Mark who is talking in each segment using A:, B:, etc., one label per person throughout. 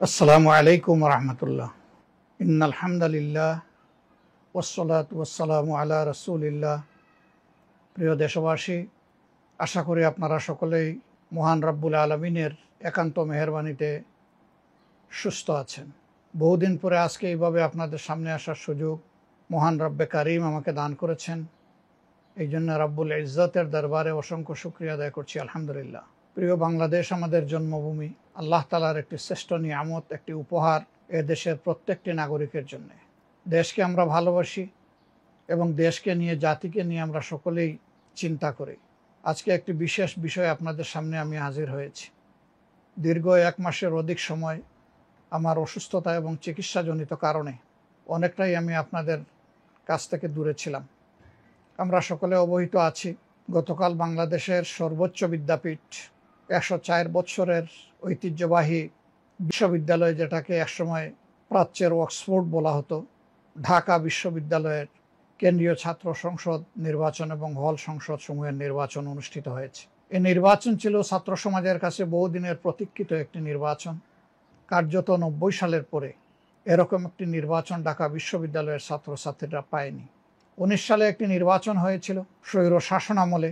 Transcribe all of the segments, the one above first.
A: আসসালামু আলাইকুম রহমতুল্লাহ। ইন্নাল হামদুলিল্লাহ ওয়াসসালাতু ওয়াসসালামু আলা রাসূলিল্লাহ। প্রিয় দেশবাসী, আশা করি আপনারা সকলেই মহান রব্বুল আলমিনের একান্ত মেহেরবানিতে সুস্থ আছেন। বহুদিন পরে আজকে এইভাবে আপনাদের সামনে আসার সুযোগ মহান রব্বে কারিম আমাকে দান করেছেন। এই জন্য রব্বুল ইজ্জতের দরবারে অসংখ্য শুকরিয়া আদায় করছি, আলহামদুলিল্লাহ। প্রিয় বাংলাদেশ আমাদের জন্মভূমি, আল্লাহ তাআলার একটি শ্রেষ্ঠ নিয়ামত, একটি উপহার এ দেশের প্রত্যেকটি নাগরিকের জন্য। দেশকে আমরা ভালোবাসি এবং দেশকে নিয়ে, জাতিকে নিয়ে আমরা সকলেই চিন্তা করি। আজকে একটি বিশেষ বিষয় আপনাদের সামনে আমি হাজির হয়েছি। দীর্ঘ 1 মাসের অধিক সময় আমার অসুস্থতা এবং চিকিৎসাজনিত কারণে অনেকটাই আমি আপনাদের কাছ থেকে দূরে ছিলাম। আমরা সকলে অবহিত আছি, গতকাল বাংলাদেশের সর্বোচ্চ বিদ্যাপীঠ, 104 বছরের ঐতিহ্যবাহী বিশ্ববিদ্যালয়, যেটাকে একসময় প্রাচ্যের অক্সফোর্ড বলা হতো, ঢাকা বিশ্ববিদ্যালয়ের কেন্দ্রীয় ছাত্র সংসদ নির্বাচন এবং হল সংসদ সমূহের নির্বাচন অনুষ্ঠিত হয়েছে। এই নির্বাচন ছিল ছাত্র সমাজের কাছে বহুদিনের প্রতীক্ষিত একটি নির্বাচন। কার্যত 90 সালের পরে এরকম একটি নির্বাচন ঢাকা বিশ্ববিদ্যালয়ের ছাত্রছাত্রীরা পায়নি। 19 সালে একটি নির্বাচন হয়েছিল স্বৈর শাসন আমলে।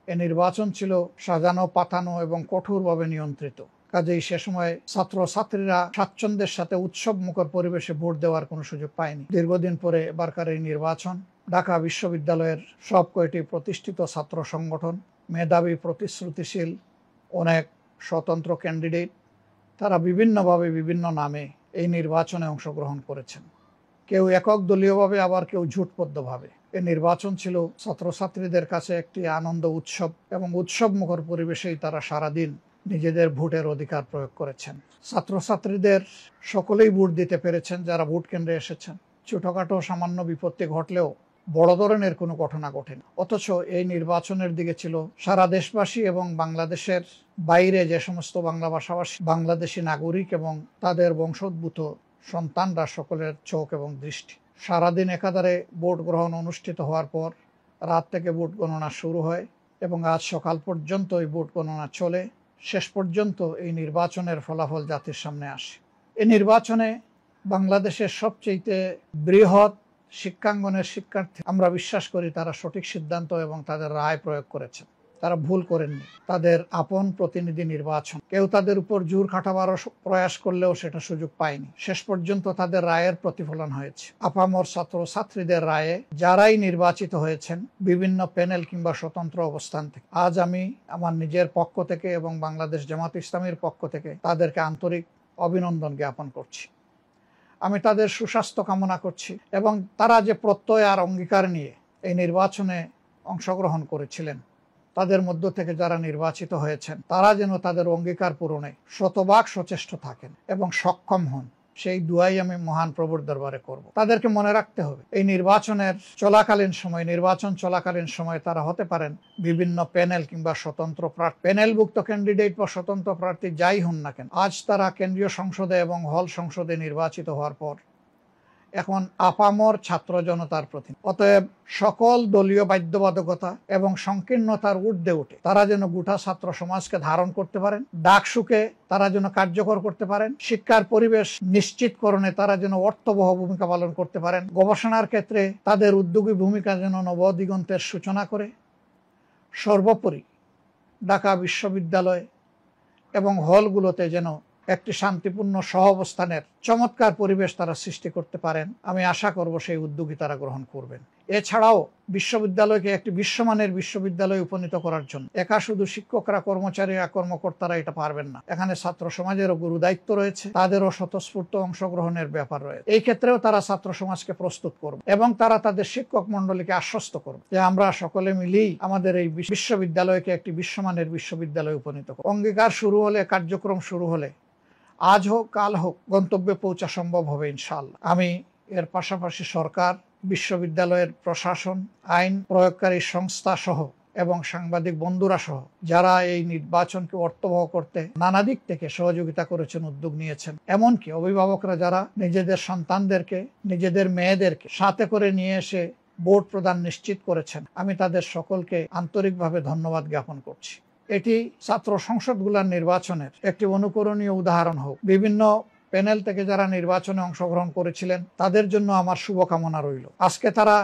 A: এ নির্বাচন ছিল সাজানো, পাতানো এবং কঠোরভাবে নিয়ন্ত্রিত। কাজেই সে সময় ছাত্রছাত্রীরা স্বাচ্ছন্দ্যের সাথে উৎসব মুখর পরিবেশে ভোট দেওয়ার কোনো সুযোগ পায়নি। দীর্ঘদিন পরে এবারকার এই নির্বাচন, ঢাকা বিশ্ববিদ্যালয়ের সব কয়টি প্রতিষ্ঠিত ছাত্র সংগঠন, মেধাবী, প্রতিশ্রুতিশীল অনেক স্বতন্ত্র ক্যান্ডিডেট, তারা বিভিন্নভাবে বিভিন্ন নামে এই নির্বাচনে অংশগ্রহণ করেছেন। কেউ একক দলীয়ভাবে, আবার কেউ জোটবদ্ধভাবে। এই নির্বাচন ছিল ছাত্রছাত্রীদের কাছে একটি আনন্দ উৎসব এবং উৎসব মুখর পরিবেশেই তারা সারাদিন নিজেদের ভোটের অধিকার প্রয়োগ করেছেন। ছাত্রছাত্রীদের সকলেই ভোট দিতে পেরেছেন যারা ভোট কেন্দ্রে এসেছেন। ছোটখাটো সামান্য বিপত্তি ঘটলেও বড় ধরনের কোনো ঘটনা ঘটেনি। অথচ এই নির্বাচনের দিকে ছিল সারা দেশবাসী এবং বাংলাদেশের বাইরে যে সমস্ত বাংলা ভাষাভাষী বাংলাদেশি নাগরিক এবং তাদের বংশোদ্ভূত সন্তানরা, সকলের চোখ এবং দৃষ্টি। সারাদিন একাধারে ভোট গ্রহণ অনুষ্ঠিত হওয়ার পর রাত থেকে ভোট গণনা শুরু হয় এবং আজ সকাল পর্যন্ত এই ভোট গণনা চলে। শেষ পর্যন্ত এই নির্বাচনের ফলাফল জাতির সামনে আসে। এই নির্বাচনে বাংলাদেশের সবচেয়ে বৃহৎ শিক্ষাঙ্গনের শিক্ষার্থী, আমরা বিশ্বাস করি তারা সঠিক সিদ্ধান্ত এবং তাদের রায় প্রয়োগ করেছেন। তারা ভুল করেননি। তাদের আপন প্রতিনিধি নির্বাচন। কেউ তাদের উপর জোর খাটাবার প্রয়াস করলেও সেটা সুযোগ পায়নি। শেষ পর্যন্ত তাদের রায়ের প্রতিফলন হয়েছে। আপামর ছাত্র ছাত্রীদের রায়ে যারাই নির্বাচিত হয়েছেন বিভিন্ন প্যানেল কিংবা স্বতন্ত্র অবস্থান থেকে, আজ আমি আমার নিজের পক্ষ থেকে এবং বাংলাদেশ জামাত ইসলামীর পক্ষ থেকে তাদেরকে আন্তরিক অভিনন্দন জ্ঞাপন করছি। আমি তাদের সুস্বাস্থ্য কামনা করছি এবং তারা যে প্রত্যয় আর অঙ্গীকার নিয়ে এই নির্বাচনে অংশগ্রহণ করেছিলেন, তাদের মধ্য থেকে যারা নির্বাচিত হয়েছেন তারা যেন তাদের অঙ্গীকার পূরণে শতভাগ সচেষ্ট থাকেন এবং সক্ষম হন, সেই দুয়াই আমি মহান প্রভুর দরবারে করব। তাদেরকে মনে রাখতে হবে, এই নির্বাচন চলাকালীন সময় তারা হতে পারেন বিভিন্ন প্যানেল কিংবা স্বতন্ত্র প্রার্থী, প্যানেলভুক্ত ক্যান্ডিডেট বা স্বতন্ত্র প্রার্থী যাই হন না কেন, আজ তারা কেন্দ্রীয় সংসদে এবং হল সংসদে নির্বাচিত হওয়ার পর এখন আপামর ছাত্র জনতার প্রতি। অতএব সকল দলীয় বাধ্যবাধকতা এবং সংকীর্ণতার ঊর্ধ্বে উঠে তারা যেন গোটা ছাত্র সমাজকে ধারণ করতে পারেন, ডাকসুকে তারা যেন কার্যকর করতে পারেন, শিক্ষার পরিবেশ নিশ্চিতকরণে তারা যেন অর্থবহ ভূমিকা পালন করতে পারেন, গবেষণার ক্ষেত্রে তাদের উদ্যোগী ভূমিকা যেন নবদিগন্তের সূচনা করে। সর্বোপরি ঢাকা বিশ্ববিদ্যালয় এবং হলগুলোতে যেন একটি শান্তিপূর্ণ সহাবস্থানের চমৎকার পরিবেশ তারা সৃষ্টি করতে পারেন। আমি আশা করব সেই উদ্যোগী তারা গ্রহণ করবেন। এছাড়াও বিশ্ববিদ্যালয়কে একটি বিশ্বমানের বিশ্ববিদ্যালয়ে উপনীত করার জন্য একা শুধু শিক্ষকরা, কর্মচারীরা, কর্মকর্তারা এটা পারবেন না। এখানে ছাত্র সমাজেরও গুরু দায়িত্ব রয়েছে, তাদেরও স্বতঃস্ফূর্ত অংশগ্রহণের ব্যাপার রয়েছে। এই ক্ষেত্রেও তারা ছাত্র সমাজকে প্রস্তুত করবে এবং তারা তাদের শিক্ষক মন্ডলীকে আশ্বস্ত করবে যে আমরা সকলে মিলেই আমাদের এই বিশ্ববিদ্যালয়কে একটি বিশ্বমানের বিশ্ববিদ্যালয়ে উপনীত করব। অঙ্গীকার শুরু হলে, কার্যক্রম শুরু হলে, আজ হোক কাল হোক, গন্তব্যে পৌঁছা সম্ভব হবে ইনশাআল্লাহ। আমি এর পাশাপাশি সরকার, বিশ্ববিদ্যালয়ের প্রশাসন, আইন প্রয়োগকারী সংস্থা সহ এবং সাংবাদিক বন্ধুরা সহ যারা এই নির্বাচনকে অর্থবহ করতে নানা দিক থেকে সহযোগিতা করেছেন, উদ্যোগ নিয়েছেন, এমনকি অভিভাবকরা যারা নিজেদের সন্তানদেরকে, নিজেদের মেয়েদেরকে সাথে করে নিয়ে এসে ভোট প্রদান নিশ্চিত করেছেন, আমি তাদের সকলকে আন্তরিকভাবে ধন্যবাদ জ্ঞাপন করছি। এটি ছাত্র সংসদগুলোর নির্বাচনের একটি অনুকরণীয় উদাহরণ হোক। বিভিন্ন প্যানেল থেকে যারা নির্বাচনে অংশগ্রহণ করেছিলেন তাদের জন্য আমার শুভকামনা রইল। আজকে তারা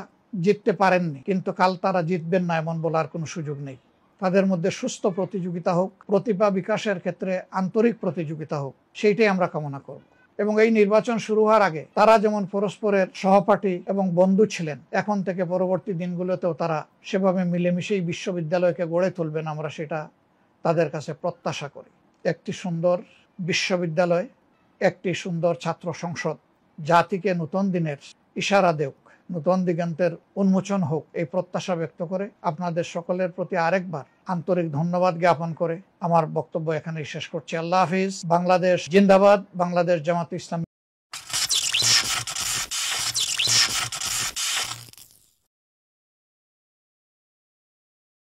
A: জিততে পারেননি, কিন্তু কাল তারা জিতবেন না এমন বলার কোনো সুযোগ নেই। তাদের মধ্যে সুস্থ প্রতিযোগিতা হোক, প্রতিভা বিকাশের ক্ষেত্রে আন্তরিক প্রতিযোগিতা হোক, সেইটাই আমরা কামনা করব। এবং এই নির্বাচন শুরু হওয়ার আগে তারা যেমন পরস্পরের সহপাঠী এবং বন্ধু ছিলেন, এখন থেকে পরবর্তী দিনগুলোতেও তারা সেভাবে মিলেমিশেই বিশ্ববিদ্যালয়কে গড়ে তুলবেন, আমরা সেটা তাদের কাছে প্রত্যাশা করি। একটি সুন্দর বিশ্ববিদ্যালয়, একটি সুন্দর ছাত্র সংসদ জাতিকে নতুন দিনের ইশারা দেওক, নতুন দিগন্তের উন্মোচন হোক, এই প্রত্যাশা ব্যক্ত করে আপনাদের সকলের প্রতি আরেকবার আন্তরিক ধন্যবাদ জ্ঞাপন করে আমার বক্তব্য এখানেই শেষ করছি। আল্লাহ হাফিজ। বাংলাদেশ জিন্দাবাদ। বাংলাদেশ জামাত ইসলামী